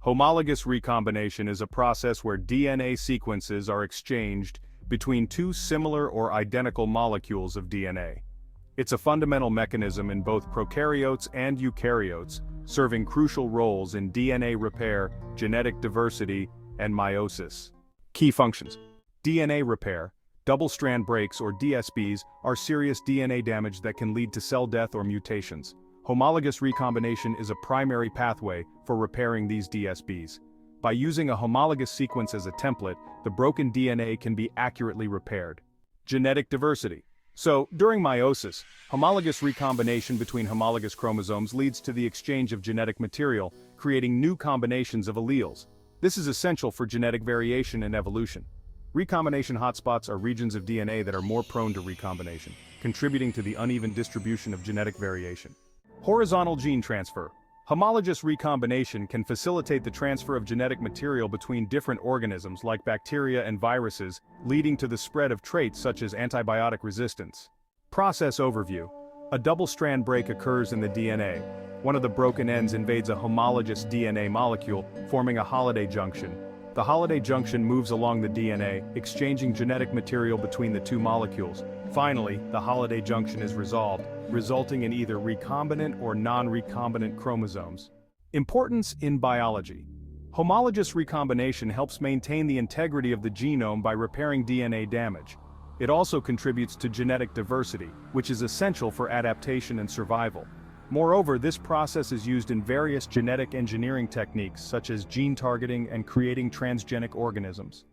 Homologous recombination is a process where DNA sequences are exchanged between two similar or identical molecules of DNA. It's a fundamental mechanism in both prokaryotes and eukaryotes, serving crucial roles in DNA repair, genetic diversity, and meiosis. Key functions. DNA repair. Double-strand breaks, or DSBs, are serious DNA damage that can lead to cell death or mutations. Homologous recombination is a primary pathway for repairing these DSBs. By using a homologous sequence as a template, the broken DNA can be accurately repaired. Genetic diversity. So, during meiosis, homologous recombination between homologous chromosomes leads to the exchange of genetic material, creating new combinations of alleles. This is essential for genetic variation and evolution. Recombination hotspots are regions of DNA that are more prone to recombination, contributing to the uneven distribution of genetic variation. Horizontal gene transfer. Homologous recombination can facilitate the transfer of genetic material between different organisms like bacteria and viruses, leading to the spread of traits such as antibiotic resistance. Process overview. A double-strand break occurs in the DNA. One of the broken ends invades a homologous DNA molecule, forming a holiday junction. The holiday junction moves along the DNA, exchanging genetic material between the two molecules. Finally, the holiday junction is resolved, resulting in either recombinant or non-recombinant chromosomes. Importance in biology. Homologous recombination helps maintain the integrity of the genome by repairing DNA damage. It also contributes to genetic diversity, which is essential for adaptation and survival. Moreover, this process is used in various genetic engineering techniques such as gene targeting and creating transgenic organisms.